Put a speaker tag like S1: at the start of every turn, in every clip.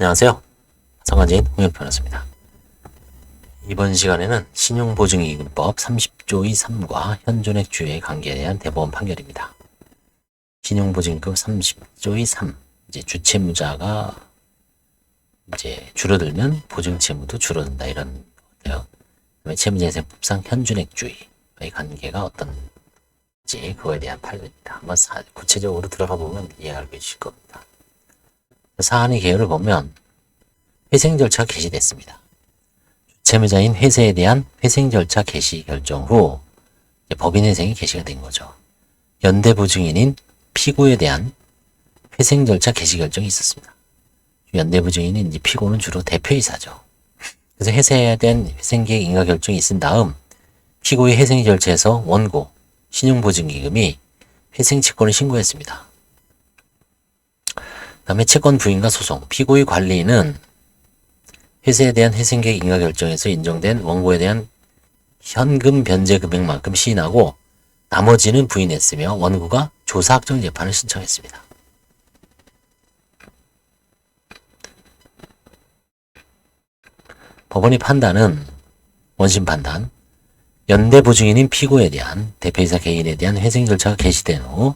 S1: 안녕하세요. 성관진 홍영표였습니다. 이번 시간에는 신용보증이익법 30조의 3과 현존액주의 관계에 대한 대법원 판결입니다. 신용보증이익법 30조의 3, 이제 주채무자가 이제 줄어들면 보증채무도 줄어든다 이런 거예요. 그다음에 채무자회생법상 현존액주의의 관계가 어떤지 그거에 대한 판결입니다. 한번 구체적으로 들어가 보면 이해가 되실 겁니다. 사안의 개요를 보면 회생 절차가 개시됐습니다. 채무자인 회사에 대한 회생 절차 개시 결정 후 법인 회생이 개시가 된 거죠. 연대보증인인 피고에 대한 회생 절차 개시 결정이 있었습니다. 연대보증인인 이제 피고는 주로 대표이사죠. 그래서 회사에 대한 회생계획 인가 결정이 있은 다음 피고의 회생 절차에서 원고 신용보증기금이 회생 채권을 신고했습니다. 다음에 채권 부인과 소송, 피고의 관리인은 회사에 대한 회생계획 인가 결정에서 인정된 원고에 대한 현금 변제 금액만큼 시인하고 나머지는 부인했으며 원고가 조사확정 재판을 신청했습니다. 법원의 판단은 원심 판단, 연대보증인인 피고에 대한 대표이사 개인에 대한 회생 절차가 개시된 후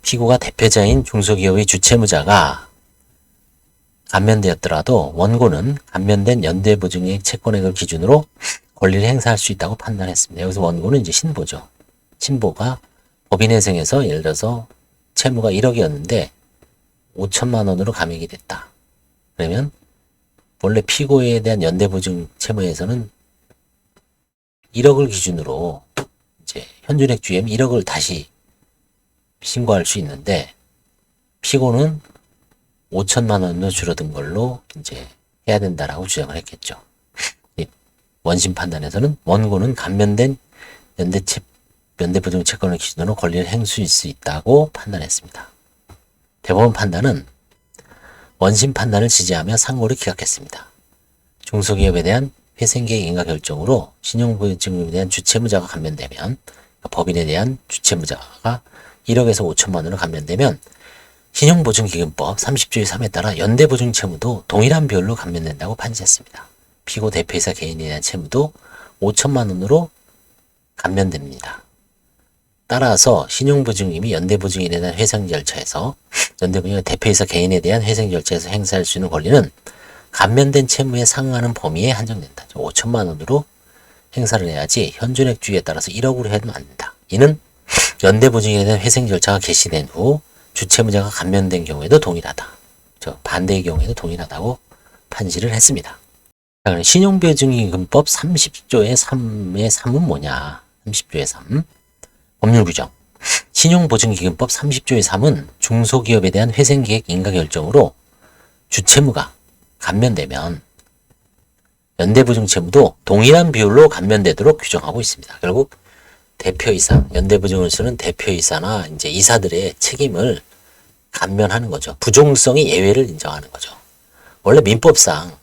S1: 피고가 대표자인 중소기업의 주채무자가 감면되었더라도 원고는 감면된 연대보증액 채권액을 기준으로 권리를 행사할 수 있다고 판단했습니다. 여기서 원고는 이제 신보죠. 신보가 법인회생에서 예를 들어서 채무가 1억이었는데 5천만 원으로 감액이 됐다. 그러면 원래 피고에 대한 연대보증 채무에서는 1억을 기준으로 이제 현존액주의에 1억을 다시 신고할 수 있는데 피고는 5천만 원으로 줄어든 걸로 이제 해야 된다라고 주장을 했겠죠. 원심 판단에서는 원고는 감면된 연대보증 채권을 기준으로 권리를 행수할 수 있다고 판단했습니다. 대법원 판단은 원심 판단을 지지하며 상고를 기각했습니다. 중소기업에 대한 회생계획 인가 결정으로 신용보증금에 대한 주채무자가 감면되면 그러니까 법인에 대한 주채무자가 1억에서 5천만 원으로 감면되면 신용보증기금법 30조의 3에 따라 연대보증 채무도 동일한 비율로 감면된다고 판시했습니다. 피고 대표이사 개인에 대한 채무도 5천만 원으로 감면됩니다. 따라서 신용보증금이 연대보증인에 대한 회생 절차에서 연대보증인 대표이사 개인에 대한 회생 절차에서 행사할 수 있는 권리는 감면된 채무에 상응하는 범위에 한정된다. 5천만 원으로 행사를 해야지 현존액주의에 따라서 1억으로 해도 안 된다. 이는 연대보증인에 대한 회생 절차가 개시된 후 주채무자가 감면된 경우에도 동일하다. 반대의 경우에도 동일하다고 판시를 했습니다. 신용보증기금법 30조의 3의 3은 뭐냐? 30조의 3. 법률 규정. 신용보증기금법 30조의 3은 중소기업에 대한 회생계획 인가 결정으로 주채무가 감면되면 연대보증 채무도 동일한 비율로 감면되도록 규정하고 있습니다. 결국 대표이사, 연대보증을 쓰는 대표이사나 이제 이사들의 책임을 감면하는 거죠. 부종성의 예외를 인정하는 거죠. 원래 민법상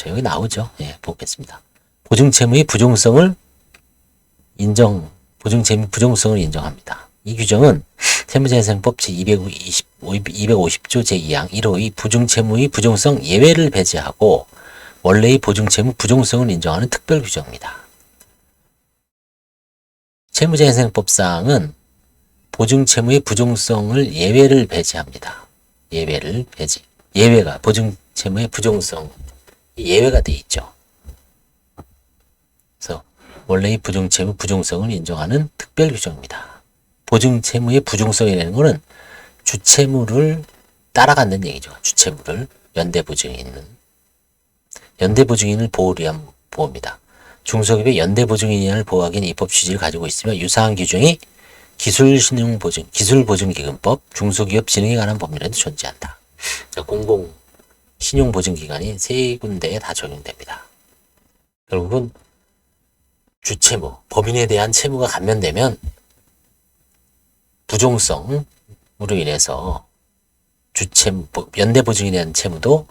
S1: 여기 나오죠. 예, 보겠습니다. 보증채무의 부종성을 인정합니다. 이 규정은 채무자회생법 제250조 제2항 1호의 부증채무의 부종성 예외를 배제하고 원래의 보증채무 부종성을 인정하는 특별 규정입니다. 채무자회생법상은 보증채무의 부종성을 예외를 배제합니다. 예외가 보증채무의 부종성 예외가 되어 있죠. 그래서 원래의 보증채무 부종성을 인정하는 특별 규정입니다. 보증채무의 부종성이라는 것은 주채무를 따라간다는 얘기죠. 주채무를 연대보증인을 보호를 위한 보호입니다. 중소기업의 연대보증인을 보호하기 위한 입법 취지를 가지고 있으며 유사한 규정이 기술보증기금법, 중소기업 진흥에 관한 법률에도 존재한다. 공공 신용보증기관이 3군데에 다 적용됩니다. 결국은 주채무, 법인에 대한 채무가 감면되면 부종성으로 인해서 연대보증인에 대한 채무도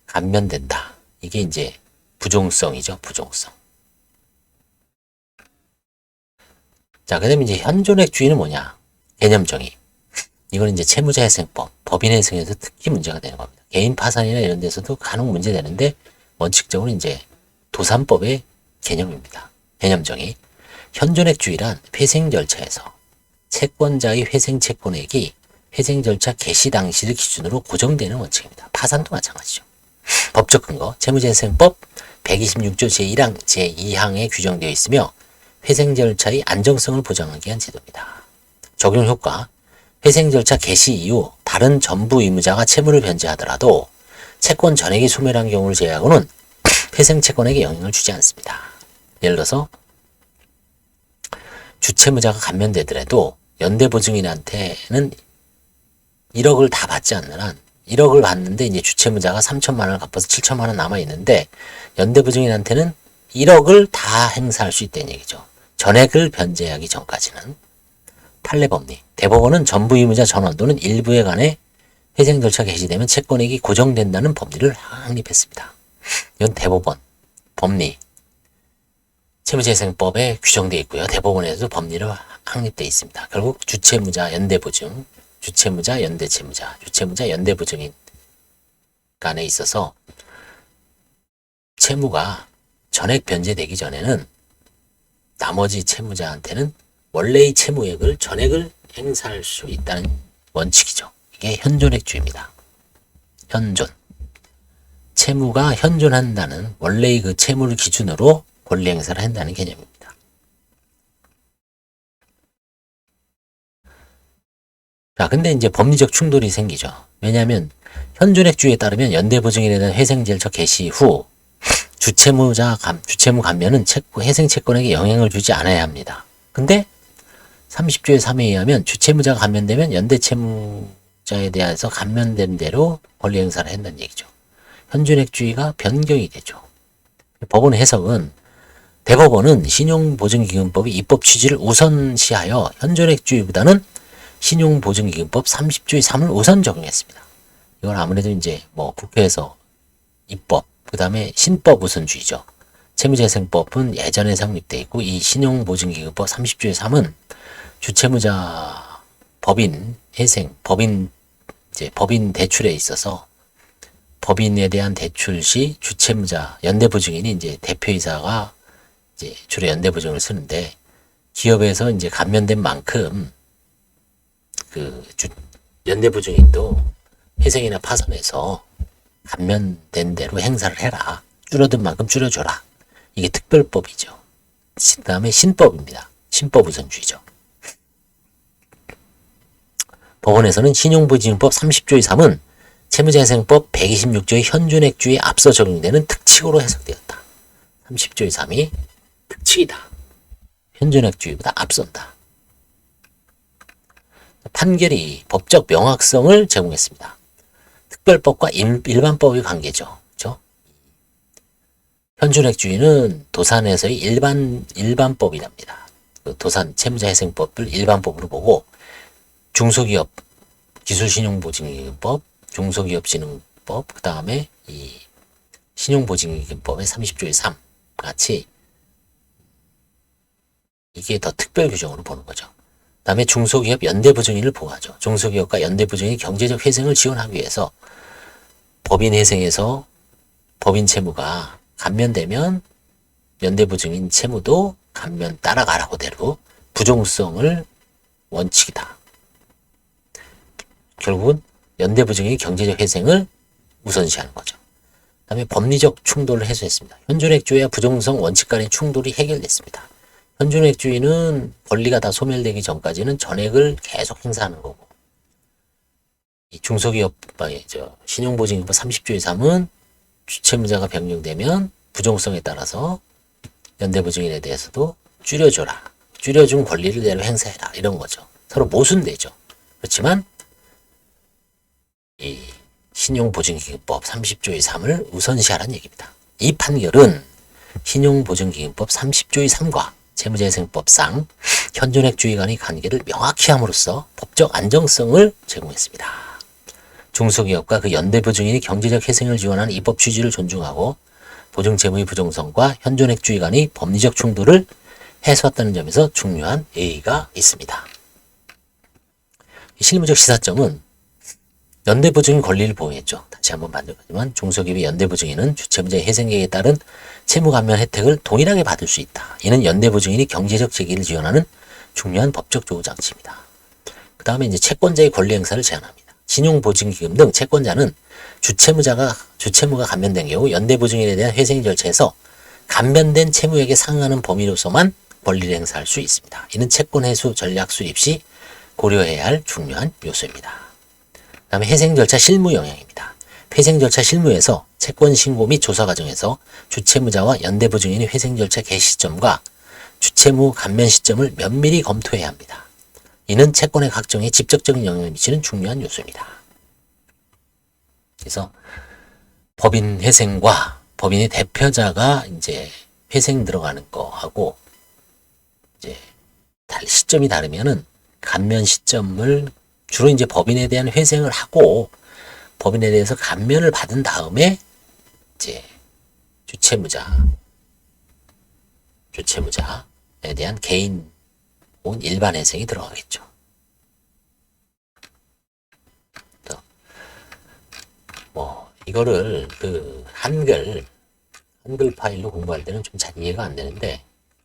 S1: 감면된다. 이게 이제 부종성이죠. 부종성. 자, 그 다음에 이제 현존액주의는 뭐냐? 개념 정의. 이건 이제 채무자회생법, 법인회생에서 특히 문제가 되는 겁니다. 개인 파산이나 이런 데서도 간혹 문제되는데 원칙적으로 이제 도산법의 개념입니다. 개념정의. 현존액주의란 회생 절차에서 채권자의 회생 채권액이 회생 절차 개시 당시를 기준으로 고정되는 원칙입니다. 파산도 마찬가지죠. 법적 근거 채무재생법 126조 제1항 제2항에 규정되어 있으며 회생 절차의 안정성을 보장하기 위한 제도입니다. 적용 효과 회생 절차 개시 이후 다른 전부 의무자가 채무를 변제하더라도 채권 전액이 소멸한 경우를 제외하고는 회생 채권에게 영향을 주지 않습니다. 예를 들어서 주채무자가 감면되더라도 연대보증인한테는 1억을 다 받지 않는 한 1억을 받는데 이제 주채무자가 3천만 원을 갚아서 7천만 원 남아 있는데 연대보증인한테는 1억을 다 행사할 수 있다는 얘기죠. 전액을 변제하기 전까지는. 판례법리 대법원은 전부 의무자 전원 또는 일부에 관해 회생 절차 개시되면 채권액이 고정된다는 법리를 확립했습니다. 이건 대법원 법리 채무재생법에 규정되어 있고요. 대법원에서도 법리로 확립되어 있습니다. 결국 주채무자, 연대보증, 주채무자, 연대채무자, 주채무자, 연대보증인 간에 있어서 채무가 전액 변제되기 전에는 나머지 채무자한테는 원래의 채무액을 전액을 행사할 수 있다는 원칙이죠. 이게 현존액주의입니다. 현존. 채무가 현존한다는 원래의 그 채무를 기준으로 권리 행사를 한다는 개념입니다. 자, 근데 이제 법리적 충돌이 생기죠. 왜냐하면 현존액주의에 따르면 연대보증인에 대한 회생절차 개시 후 주채무 감면은 회생 채권에게 영향을 주지 않아야 합니다. 근데 30조의 3에 의하면 주채무자가 감면되면 연대채무자에 대해서 감면된 대로 권리 행사를 한다는 얘기죠. 현존액주의가 변경이 되죠. 법원의 해석은 대법원은 신용보증기금법의 입법 취지를 우선시하여 현존액주의보다는 신용보증기금법 30조의 3을 우선 적용했습니다. 이건 아무래도 이제 뭐 국회에서 입법, 그 다음에 신법 우선주의죠. 채무재생법은 예전에 성립되어 있고 이 신용보증기금법 30조의 3은 주채무자 법인 회생, 법인 대출에 있어서 법인에 대한 대출 시 주채무자, 연대보증인이 이제 대표이사가 이제 주로 연대보증을 쓰는데 기업에서 이제 감면된 만큼 연대보증인도 회생이나 파산해서 감면된 대로 행사를 해라. 줄어든 만큼 줄여줘라. 이게 특별법이죠. 그 다음에 신법입니다. 신법 우선주의죠. 법원에서는 신용보증법 30조의 3은 채무재생법 126조의 현존액주의에 앞서 적용되는 특칙으로 해석되었다. 30조의 3이 특칙이다. 현존액주의보다 앞선다. 판결이 법적 명확성을 제공했습니다. 특별법과 일반법의 관계죠. 그렇죠? 현존액주의는 도산에서의 일반법이랍니다. 도산 채무자회생법을 일반법으로 보고 중소기업 기술신용보증기금법, 중소기업진흥법, 그 다음에 이 신용보증기금법의 30조의 3 같이 이게 더 특별 규정으로 보는 거죠. 그 다음에 중소기업 연대보증인을 보호하죠. 중소기업과 연대보증인이 경제적 회생을 지원하기 위해서 법인 회생에서 법인 채무가 감면되면 연대보증인 채무도 감면 따라가라고 대로 부종성을 원칙이다. 결국은 연대보증인이 경제적 회생을 우선시하는 거죠. 그 다음에 법리적 충돌을 해소했습니다. 현존액주의와 부종성 원칙 간의 충돌이 해결됐습니다. 현존액주의는 권리가 다 소멸되기 전까지는 전액을 계속 행사하는 거고, 이 중소기업 신용보증기금법 30조의 3은 주채무자가 변경되면 부종성에 따라서 연대보증인에 대해서도 줄여줘라. 줄여준 권리를 내로 행사해라. 이런 거죠. 서로 모순되죠. 그렇지만 이 신용보증기금법 30조의 3을 우선시하라는 얘기입니다. 이 판결은 신용보증기금법 30조의 3과 채무재생법상 현존액주의 간의 관계를 명확히 함으로써 법적 안정성을 제공했습니다. 중소기업과 그 연대보증인이 경제적 회생을 지원하는 입법 취지를 존중하고 보증채무의 부정성과 현존액주의 간의 법리적 충돌을 해소했다는 점에서 중요한 의의가 있습니다. 실무적 시사점은 연대보증인 권리를 보호했죠. 다시 한번 반복하지만 중소기업의 연대보증인은 주체무자의 회생계획에 따른 채무감면 혜택을 동일하게 받을 수 있다. 이는 연대보증인이 경제적 재기를 지원하는 중요한 법적 조우장치입니다. 그 다음에 이제 채권자의 권리 행사를 제한합니다. 신용보증기금 등 채권자는 주채무가 감면된 경우 연대보증인에 대한 회생 절차에서 감면된 채무액에 상응하는 범위로서만 권리를 행사할 수 있습니다. 이는 채권 회수 전략 수립 시 고려해야 할 중요한 요소입니다. 그 다음에 회생 절차 실무 영향입니다. 회생 절차 실무에서 채권 신고 및 조사 과정에서 주채무자와 연대보증인의 회생 절차 개시 시점과 주채무 감면 시점을 면밀히 검토해야 합니다. 이는 채권의 확정에 직접적인 영향을 미치는 중요한 요소입니다. 그래서 법인 회생과 법인의 대표자가 이제 회생 들어가는 거하고 이제 시점이 다르면은 감면 시점을 주로 이제 법인에 대한 회생을 하고 법인에 대해서 감면을 받은 다음에 이제 주채무자에 대한 개인 혹은 일반 회생이 들어가겠죠. 또 뭐 이거를 그 한글 파일로 공부할 때는 좀 잘 이해가 안 되는데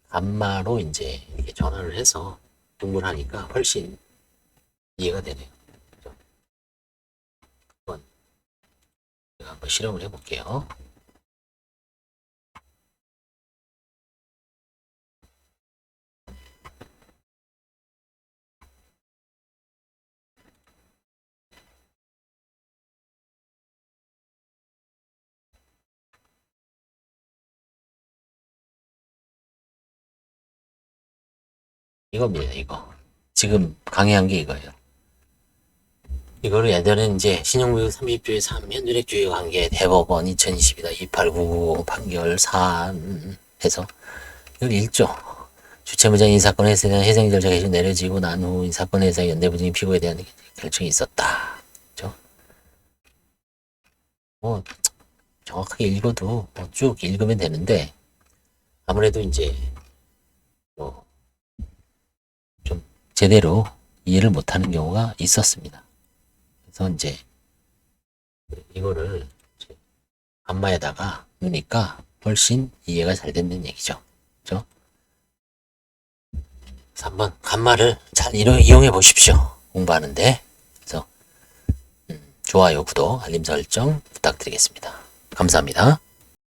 S1: 감마로 이제 이렇게 전환을 해서 공부를 하니까 훨씬 이해가 되네요. 제가 한번 실험을 해볼게요. 이겁니다, 이거. 지금 강의한 게 이거예요. 이거를 예전에 이제 신용부역 30조의 3 현존액주의 관계 대법원 2022다 2899 판결 사안 해서 이걸 읽죠. 주채무자 인사건 회사에 대한 회생 절차 개시 내려지고 난 후 인사건 회사의 연대보증인 피고에 대한 결정이 있었다. 그죠? 뭐 정확하게 읽어도 쭉 읽으면 되는데 아무래도 이제 뭐 좀 제대로 이해를 못하는 경우가 있었습니다. 그래서 이제 이거를 감마에다가 넣으니까 훨씬 이해가 잘 된다는 얘기죠. 그죠? 그래서 한번 감마를 잘 이용해 보십시오. 공부하는데. 그래서 좋아요, 구독, 알림 설정 부탁드리겠습니다. 감사합니다.